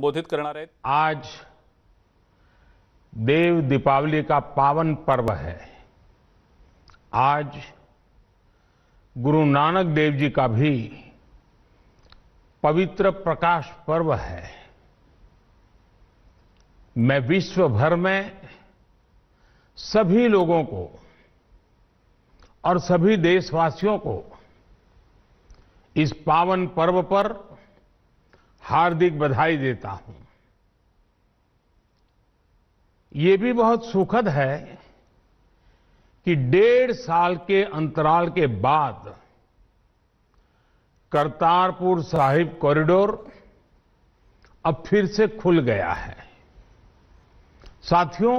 संबोधित करणार आहेत। आज देव दीपावली का पावन पर्व है। आज गुरु नानक देव जी का भी पवित्र प्रकाश पर्व है। मैं विश्व भर में सभी लोगों को और सभी देशवासियों को इस पावन पर्व पर हार्दिक बधाई देता हूं। ये भी बहुत सुखद है कि 1.5 साल के अंतराल के बाद करतारपुर साहिब कॉरिडोर अब फिर से खुल गया है। साथियों,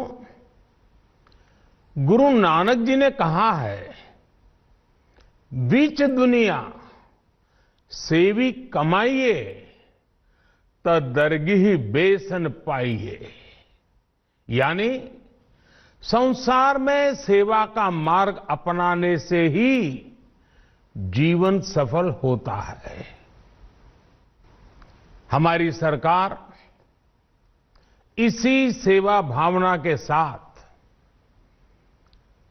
गुरु नानक जी ने कहा है, बीच दुनिया सेवी कमाइए त दरगिही बेसन पाइए। यानी संसार में सेवा का मार्ग अपनाने से ही जीवन सफल होता है। हमारी सरकार इसी सेवा भावना के साथ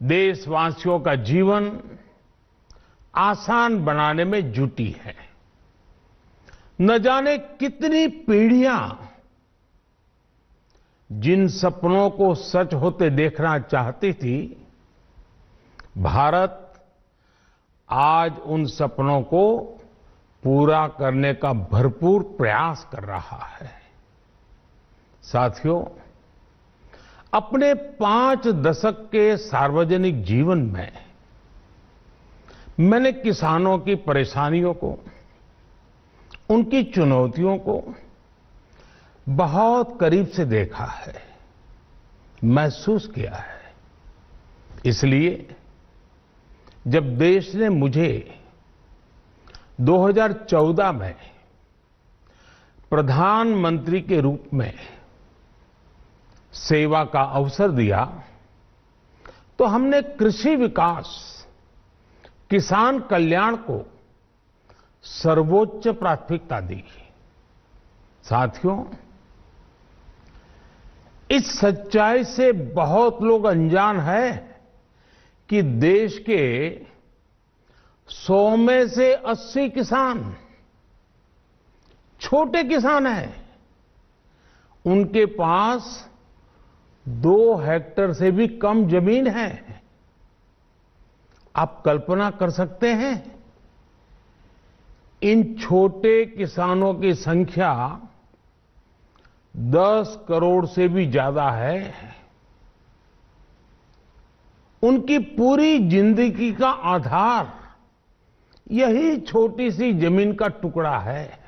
देशवासियों का जीवन आसान बनाने में जुटी है। न जाने कितनी पीढ़ियां जिन सपनों को सच होते देखना चाहती थी, भारत आज उन सपनों को पूरा करने का भरपूर प्रयास कर रहा है। साथियों, अपने 5 दशक के सार्वजनिक जीवन में मैंने किसानों की परेशानियों को, उनकी चुनौतियों को बहुत करीब से देखा है, महसूस किया है। इसलिए जब देश ने मुझे 2014 में प्रधानमंत्री के रूप में सेवा का अवसर दिया, तो हमने कृषि विकास, किसान कल्याण को सर्वोच्च प्राथमिकता दी। साथियों, इस सच्चाई से बहुत लोग अनजान हैं कि देश के 100 में से 80 किसान छोटे किसान हैं। उनके पास 2 हेक्टेयर से भी कम जमीन है। आप कल्पना कर सकते हैं, इन छोटे किसानों की संख्या 10 करोड़ से भी ज्यादा है। उनकी पूरी जिंदगी का आधार यही छोटी सी जमीन का टुकड़ा है।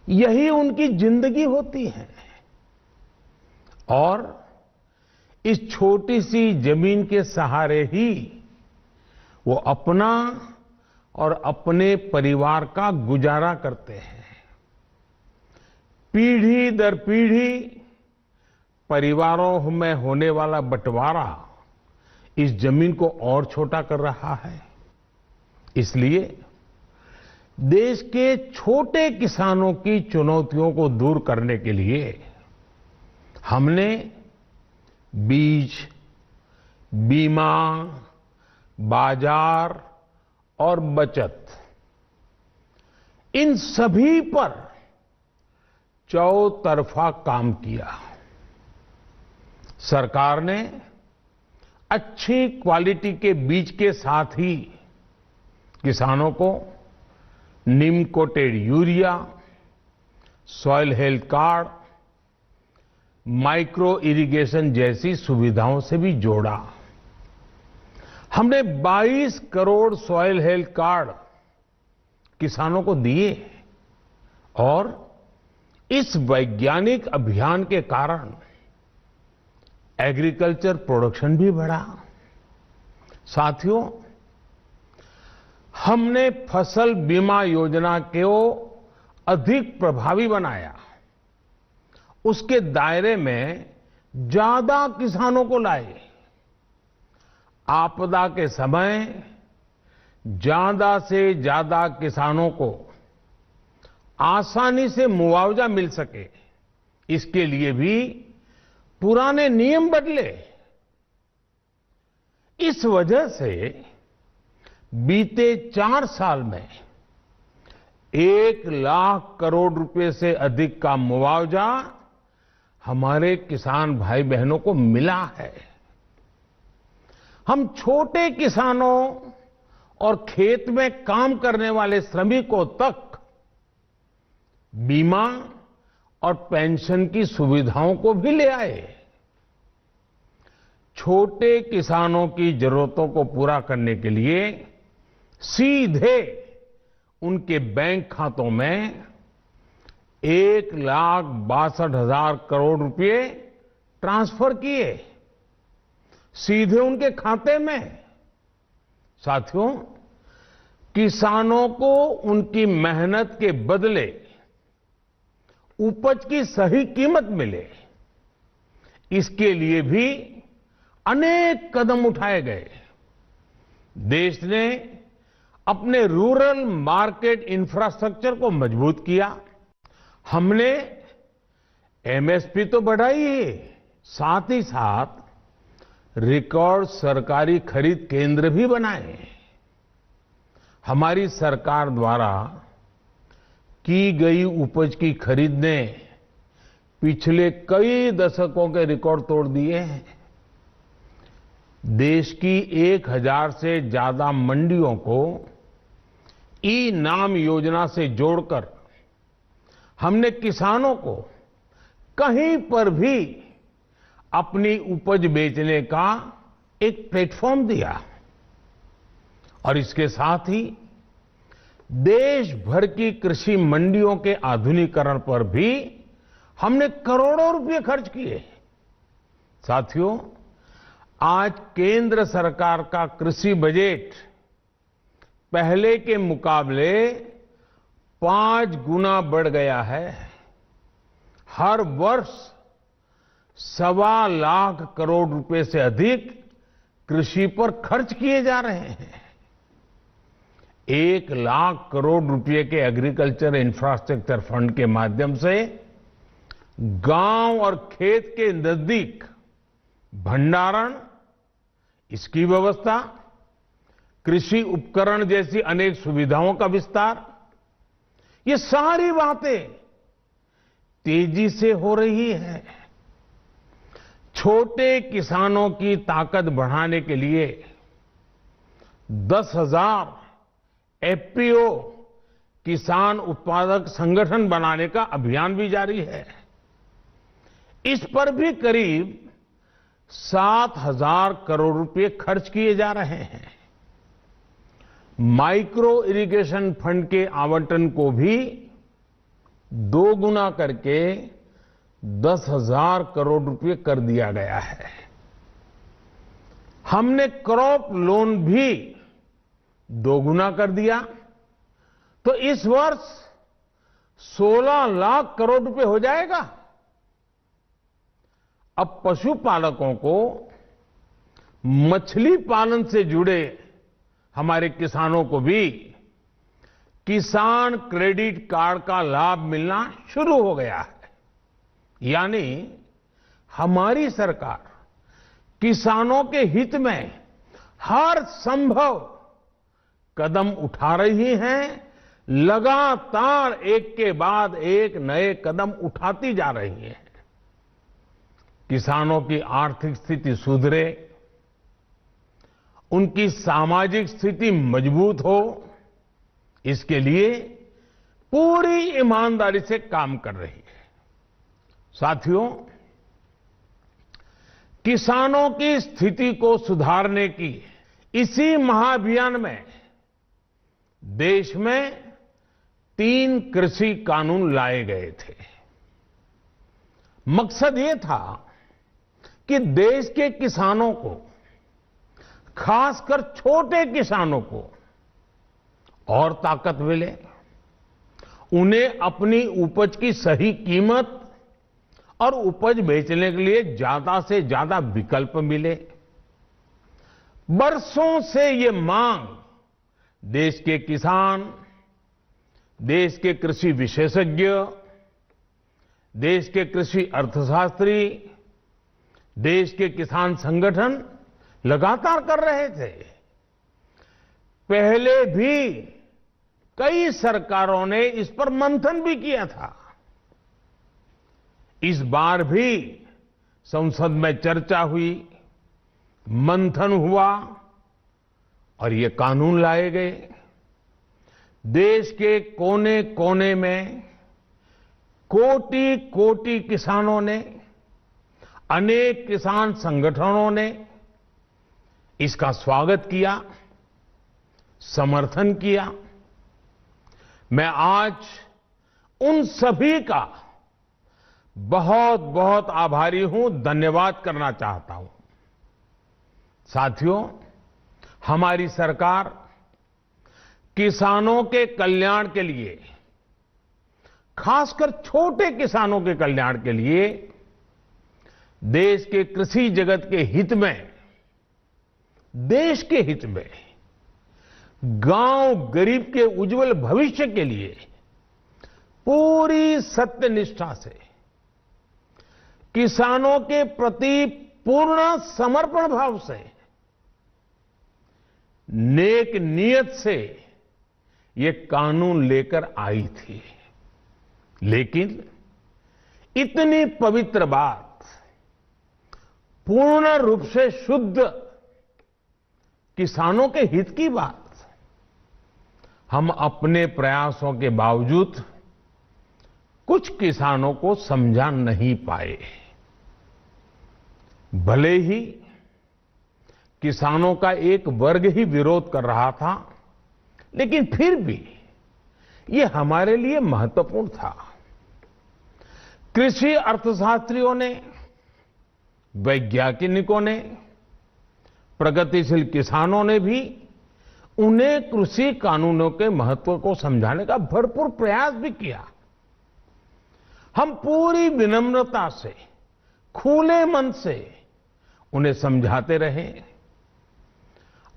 यही उनकी जिंदगी होती है। और इस छोटी सी जमीन के सहारे ही वो अपना और अपने परिवार का गुजारा करते हैं। पीढ़ी दर पीढ़ी परिवारों में होने वाला बंटवारा इस जमीन को और छोटा कर रहा है। इसलिए देश के छोटे किसानों की चुनौतियों को दूर करने के लिए हमने बीज, बीमा, बाजार और बचत, इन सभी पर चौतरफा काम किया। सरकार ने अच्छी क्वालिटी के बीज के साथ ही किसानों को neem coated urea, soil health card, micro irrigation जैसी सुविधाओं से भी जोड़ा। हमने 22 करोड़ सॉइल हेल्थ कार्ड किसानों को दिए और इस वैज्ञानिक अभियान के कारण एग्रीकल्चर प्रोडक्शन भी बढ़ा। साथियों, हमने फसल बीमा योजना को अधिक प्रभावी बनाया। उसके दायरे में ज्यादा किसानों को लाए। आपदा के समय ज्यादा से ज्यादा किसानों को आसानी से मुआवजा मिल सके, इसके लिए भी पुराने नियम बदले। इस वजह से बीते 4 साल में 1 लाख करोड़ रुपए से अधिक का मुआवजा हमारे किसान भाई बहनों को मिला है। हम छोटे किसानों और खेत में काम करने वाले श्रमिकों तक बीमा और पेंशन की सुविधाओं को भी ले आए। छोटे किसानों की जरूरतों को पूरा करने के लिए सीधे उनके बैंक खातों में 1,62,000 करोड़ रुपए ट्रांसफर किए, सीधे उनके खाते में। साथियों, किसानों को उनकी मेहनत के बदले उपज की सही कीमत मिले, इसके लिए भी अनेक कदम उठाए गए। देश ने अपने रूरल मार्केट इंफ्रास्ट्रक्चर को मजबूत किया। हमने एमएसपी तो बढ़ाई ही, साथ ही साथ रिकॉर्ड सरकारी खरीद केंद्र भी बनाए। हमारी सरकार द्वारा की गई उपज की खरीद ने पिछले कई दशकों के रिकॉर्ड तोड़ दिए हैं। देश की 1000 से ज्यादा मंडियों को ई नाम योजना से जोड़कर हमने किसानों को कहीं पर भी अपनी उपज बेचने का एक प्लेटफॉर्म दिया। और इसके साथ ही देश भर की कृषि मंडियों के आधुनिकीकरण पर भी हमने करोड़ों रुपए खर्च किए। साथियों, आज केंद्र सरकार का कृषि बजट पहले के मुकाबले 5 गुना बढ़ गया है। हर वर्ष 1.25 लाख करोड़ रुपए से अधिक कृषि पर खर्च किए जा रहे हैं। 1 लाख करोड़ रुपए के एग्रीकल्चर इंफ्रास्ट्रक्चर फंड के माध्यम से गांव और खेत के नजदीक भंडारण, इसकी व्यवस्था, कृषि उपकरण जैसी अनेक सुविधाओं का विस्तार, ये सारी बातें तेजी से हो रही है। छोटे किसानों की ताकत बढ़ाने के लिए 10,000 एफपीओ किसान उत्पादक संगठन बनाने का अभियान भी जारी है। इस पर भी करीब 7,000 करोड़ रुपए खर्च किए जा रहे हैं। माइक्रो इरिगेशन फंड के आवंटन को भी 2 गुना करके 10,000 करोड़ रुपए कर दिया गया है। हमने क्रॉप लोन भी 2 गुना कर दिया, तो इस वर्ष 16 लाख करोड़ रुपए हो जाएगा। अब पशुपालकों को मछली पालन से जुड़े हमारे किसानों को भी किसान क्रेडिट कार्ड का लाभ मिलना शुरू हो गया है। यानी हमारी सरकार किसानों के हित में हर संभव कदम उठा रही है, लगातार एक के बाद एक नए कदम उठाती जा रही है। किसानों की आर्थिक स्थिति सुधरे, उनकी सामाजिक स्थिति मजबूत हो, इसके लिए पूरी ईमानदारी से काम कर रही है। साथियों, किसानों की स्थिति को सुधारने की इसी महाअभियान में देश में 3 कृषि कानून लाए गए थे। मकसद ये था कि देश के किसानों को, खासकर छोटे किसानों को और ताकत मिले, उन्हें अपनी उपज की सही कीमत और उपज बेचने के लिए ज्यादा से ज्यादा विकल्प मिले। बरसों से ये मांग देश के किसान, देश के कृषि विशेषज्ञ, देश के कृषि अर्थशास्त्री, देश के किसान संगठन लगातार कर रहे थे। पहले भी कई सरकारों ने इस पर मंथन भी किया था। इस बार भी संसद में चर्चा हुई, मंथन हुआ और ये कानून लाए गए। देश के कोने कोने में कोटि कोटि किसानों ने, अनेक किसान संगठनों ने इसका स्वागत किया, समर्थन किया। मैं आज उन सभी का बहुत बहुत आभारी हूं, धन्यवाद करना चाहता हूं। साथियों, हमारी सरकार किसानों के कल्याण के लिए, खासकर छोटे किसानों के कल्याण के लिए, देश के कृषि जगत के हित में, देश के हित में, गांव गरीब के उज्जवल भविष्य के लिए पूरी सत्यनिष्ठा से, किसानों के प्रति पूर्ण समर्पण भाव से, नेक नियत से ये कानून लेकर आई थी। लेकिन इतनी पवित्र बात, पूर्ण रूप से शुद्ध किसानों के हित की बात, हम अपने प्रयासों के बावजूद कुछ किसानों को समझा नहीं पाए। भले ही किसानों का एक वर्ग ही विरोध कर रहा था, लेकिन फिर भी ये हमारे लिए महत्वपूर्ण था। कृषि अर्थशास्त्रियों ने, वैज्ञानिकों ने, प्रगतिशील किसानों ने भी उन्हें कृषि कानूनों के महत्व को समझाने का भरपूर प्रयास भी किया। हम पूरी विनम्रता से, खुले मन से उन्हें समझाते रहे।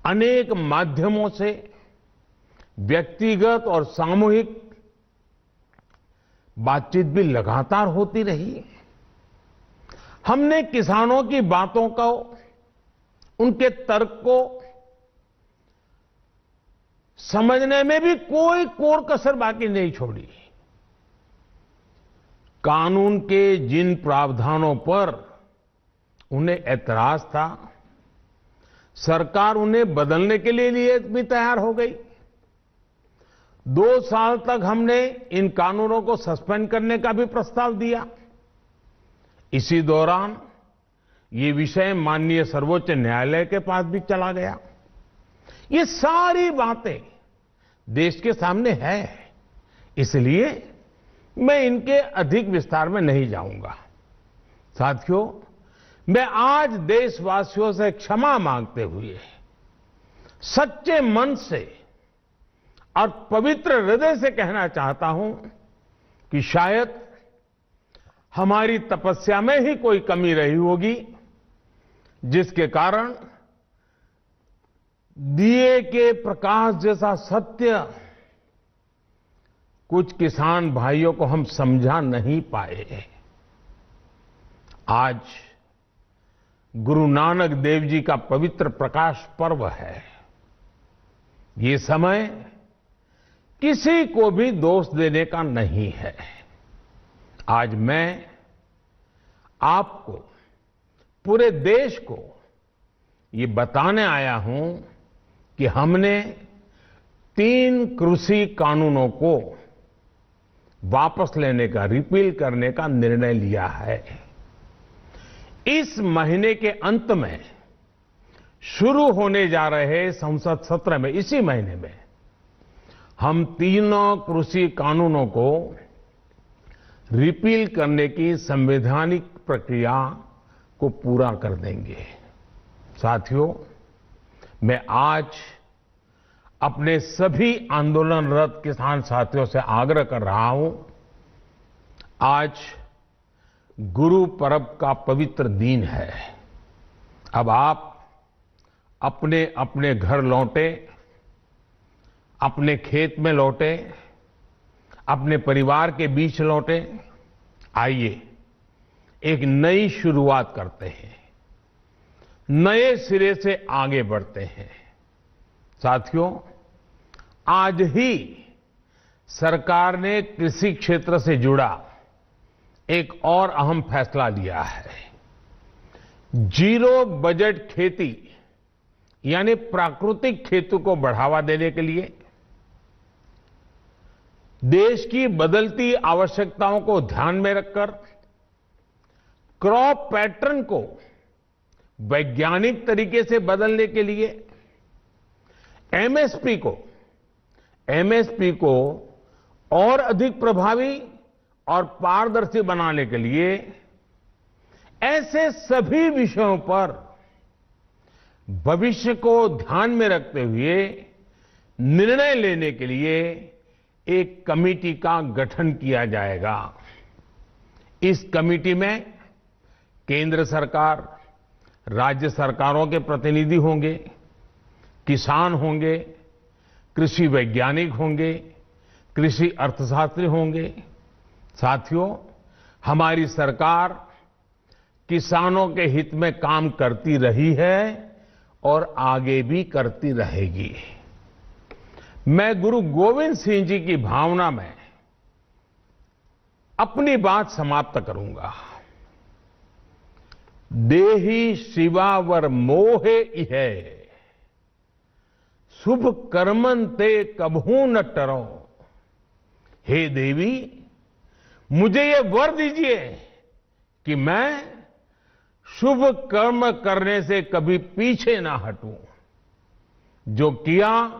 अनेक माध्यमों से व्यक्तिगत और सामूहिक बातचीत भी लगातार होती रही। हमने किसानों की बातों को, उनके तर्क को समझने में भी कोई कोर कसर बाकी नहीं छोड़ी। कानून के जिन प्रावधानों पर उन्हें ऐतराज था, सरकार उन्हें बदलने के लिए भी तैयार हो गई। 2 साल तक हमने इन कानूनों को सस्पेंड करने का भी प्रस्ताव दिया। इसी दौरान ये विषय माननीय सर्वोच्च न्यायालय के पास भी चला गया। ये सारी बातें देश के सामने है, इसलिए मैं इनके अधिक विस्तार में नहीं जाऊंगा। साथियों, मैं आज देशवासियों से क्षमा मांगते हुए सच्चे मन से और पवित्र हृदय से कहना चाहता हूं कि शायद हमारी तपस्या में ही कोई कमी रही होगी, जिसके कारण दिए के प्रकाश जैसा सत्य कुछ किसान भाइयों को हम समझा नहीं पाए। आज गुरु नानक देव जी का पवित्र प्रकाश पर्व है। ये समय किसी को भी दोष देने का नहीं है। आज मैं आपको, पूरे देश को ये बताने आया हूं कि हमने 3 कृषि कानूनों को वापस लेने का, रिपील करने का निर्णय लिया है। इस महीने के अंत में शुरू होने जा रहे संसद सत्र में, इसी महीने में, हम 3 कृषि कानूनों को रिपील करने की संवैधानिक प्रक्रिया को पूरा कर देंगे। साथियों, मैं आज अपने सभी आंदोलनरत किसान साथियों से आग्रह कर रहा हूं, आज गुरु पर्व का पवित्र दिन है। अब आप अपने अपने घर लौटे, अपने खेत में लौटे, अपने परिवार के बीच लौटे। आइए एक नई शुरुआत करते हैं, नए सिरे से आगे बढ़ते हैं। साथियों, आज ही सरकार ने कृषि क्षेत्र से जुड़ा एक और अहम फैसला लिया है। जीरो बजट खेती यानी प्राकृतिक खेती को बढ़ावा देने के लिए देश की बदलती आवश्यकताओं को ध्यान में रखकर क्रॉप पैटर्न को वैज्ञानिक तरीके से बदलने के लिए एमएसपी को और अधिक प्रभावी और पारदर्शी बनाने के लिए ऐसे सभी विषयों पर भविष्य को ध्यान में रखते हुए निर्णय लेने के लिए एक कमेटी का गठन किया जाएगा। इस कमेटी में केंद्र सरकार, राज्य सरकारों के प्रतिनिधि होंगे, किसान होंगे, कृषि वैज्ञानिक होंगे, कृषि अर्थशास्त्री होंगे। साथियों, हमारी सरकार किसानों के हित में काम करती रही है और आगे भी करती रहेगी। मैं गुरु गोविंद सिंह जी की भावना में अपनी बात समाप्त करूंगा। देहि शिवावर मोहे इहे, शुभ कर्मन ते कबहू न टरो। हे देवी, मुझे ये वर दीजिए कि मैं शुभ कर्म करने से कभी पीछे ना हटूं। जो किया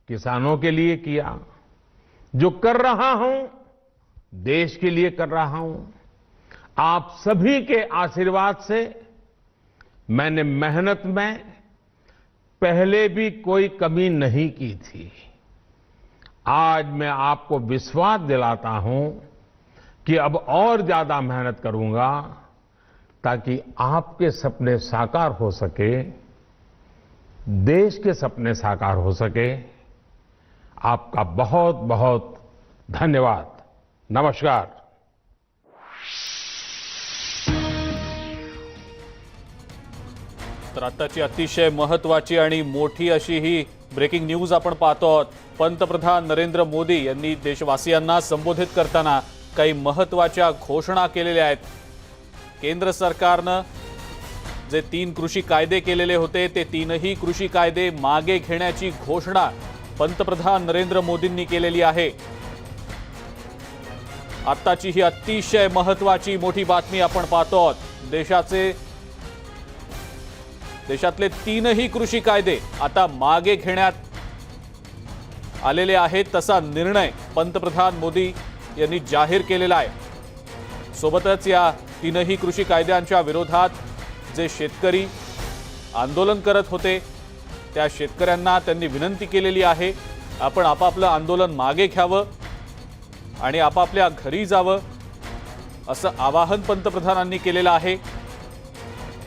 किसानों के लिए किया, जो कर रहा हूं देश के लिए कर रहा हूं। आप सभी के आशीर्वाद से मैंने मेहनत में पहले भी कोई कमी नहीं की थी। आज मैं आपको विश्वास दिलाता हूं कि अब और ज्यादा मेहनत करूंगा ताकि आपके सपने साकार हो सके, देश के सपने साकार हो सके। आपका बहुत बहुत धन्यवाद। नमस्कार। तर आताची अतिशय महत्त्वाची आणि मोठी अशी ही ब्रेकिंग न्यूज आपण पाहतो आहोत। पंतप्रधान नरेंद्र मोदी यांनी देशवासियांना संबोधित करताना काही महत्त्वाच्या घोषणा केलेल्या आहेत। केंद्र सरकारनं जे 3 कृषी कायदे केलेले होते ते 3ही कृषी कायदे मागे घेण्याची घोषणा पंतप्रधान नरेंद्र मोदींनी केलेली आहे। आताची ही अतिशय महत्त्वाची मोठी बातमी आपण पाहतो आहोत। देशातले 3ही कृषी कायदे आता मागे घेण्यात आलेले आहेत, तसा निर्णय पंतप्रधान मोदी यांनी जाहीर केलेला आहे। सोबतच या 3ही कृषी कायद्यांच्या विरोधात जे शेतकरी आंदोलन करत होते त्या शेतकऱ्यांना त्यांनी विनंती केलेली आहे, आपण आपापलं आंदोलन मागे घ्यावं आणि आपापल्या घरी जावं असं आवाहन पंतप्रधानांनी केलेलं आहे।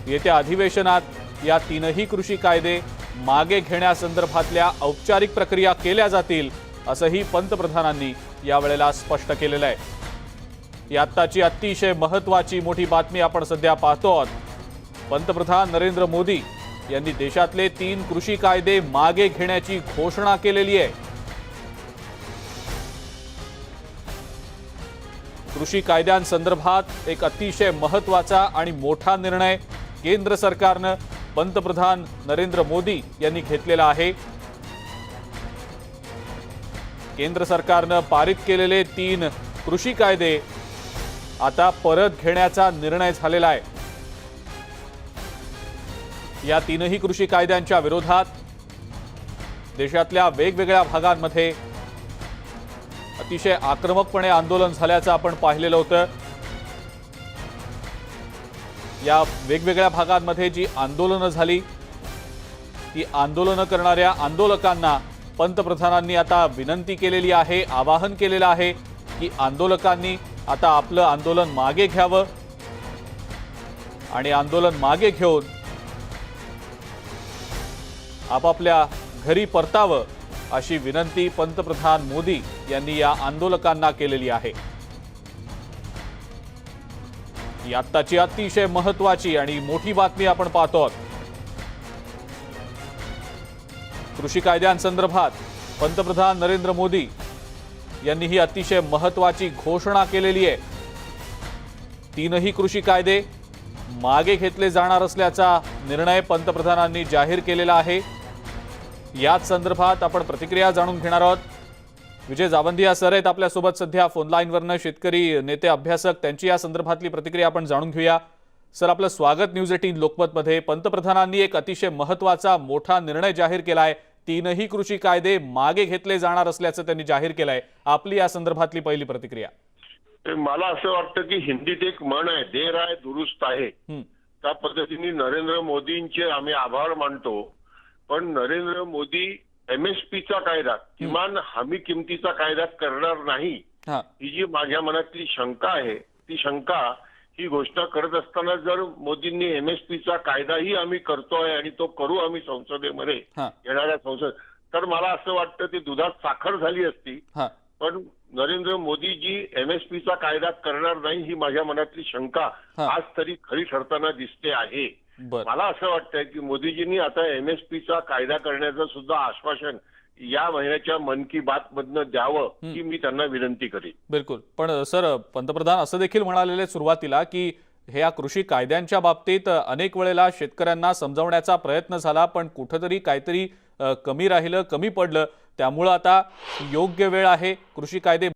येत्या अधिवेशनात या 3ही कृषी कायदे मागे घेण्यासंदर्भातल्या औपचारिक प्रक्रिया केल्या जातील असंही पंतप्रधानांनी यावेळेला स्पष्ट केलेलं आहे। ही आत्ताची अतिशय महत्त्वाची मोठी बातमी आपण सध्या पाहतो आहोत। पंतप्रधान नरेंद्र मोदी यांनी देशातले 3 कृषी कायदे मागे घेण्याची घोषणा केलेली आहे। कृषी कायद्यांसंदर्भात एक अतिशय महत्त्वाचा आणि मोठा निर्णय केंद्र सरकारनं पंतप्रधान नरेंद्र मोदी यांनी घेतलेला आहे। केंद्र सरकारनं पारित केलेले 3 कृषी कायदे आता परत घेण्याचा निर्णय झालेला आहे। या 3ही कृषी कायद्यांच्या विरोधात देशातल्या वेगवेगळ्या भागांमध्ये अतिशय आक्रमकपणे आंदोलन झाल्याचं आपण पाहिलेलं होतं। या वेगवेगळ्या भागांमध्ये जी आंदोलनं झाली ती आंदोलनं करणाऱ्या आंदोलकांना पंतप्रधानांनी आता विनंती केलेली आहे, आवाहन केलेलं आहे की आंदोलकांनी आता आपलं आंदोलन मागे घ्यावं आणि आंदोलन मागे घेऊन आपापल्या घरी परतावं अशी विनंती पंतप्रधान मोदी यांनी या आंदोलकांना केलेली आहे। ही आत्ताची अतिशय महत्त्वाची आणि मोठी बातमी आपण पाहतो आहोत। कृषी कायद्यांसंदर्भात पंतप्रधान नरेंद्र मोदी यांनी ही अतिशय महत्त्वाची घोषणा केलेली आहे। तीनही कृषी कायदे मागे घेतले जाणार असल्याचा निर्णय पंतप्रधानांनी जाहीर केलेला आहे। याच संदर्भात आपण प्रतिक्रिया जाणून घेणार आहोत। विजय जावंदिया सर आहेत आपल्यासोबत सध्या फोन लाईनवरनं, शेतकरी नेते अभ्यासक, त्यांची या संदर्भातली प्रतिक्रिया आपण जाणून घेऊया। सर, आपलं स्वागत न्यूज 18 लोकमतमध्ये। पंतप्रधानांनी एक अतिशय महत्त्वाचा मोठा निर्णय जाहीर केलाय। तीनही कृषी कायदे मागे घेतले जाणार असल्याचं त्यांनी जाहीर केलंय। आपली या संदर्भातली पहिली प्रतिक्रिया। मला असं वाटतं की हिंदीत एक म्हण आहे, देर आहे दुरुस्त आहे। त्या पद्धतीने नरेंद्र मोदींचे आम्ही आभार मानतो, पण नरेंद्र मोदी एमएसपीचा कायदा, किमान हमी किमतीचा कायदा करणार नाही, ही जी माझ्या मनातली शंका आहे, ती शंका ही घोषणा करत असताना जर मोदींनी एमएसपीचा कायदाही आम्ही करतोय आणि तो करू आम्ही संसदेमध्ये येणाऱ्या संसद, तर मला असं वाटतं ती दुधात साखर झाली असती। पण नरेंद्र मोदीजी एमएसपीचा कायदा करणार नाही ही माझ्या मनातली शंका आज तरी खरी ठरताना दिसते आहे। मला असं वाटतंय की मोदीजींनी आता एमएसपीचा कायदा करण्याचं सुद्धा आश्वासन या महिन्याच्या मन की बात मधनं द्यावं ही मी त्यांना विनंती करेन। बिलकुल, पण सर, पंतप्रधान असं देखील म्हणालेले सुरुवातीला की ह्या कृषी कायद्यांच्या बाबतीत अनेक वेळेला शेतकऱ्यांना समजावण्याचा प्रयत्न झाला, पण कुठेतरी काहीतरी कमी राहिलं, कमी पडलं, त्यामुळे आता योग्य वेळ आहे कृषी कायदे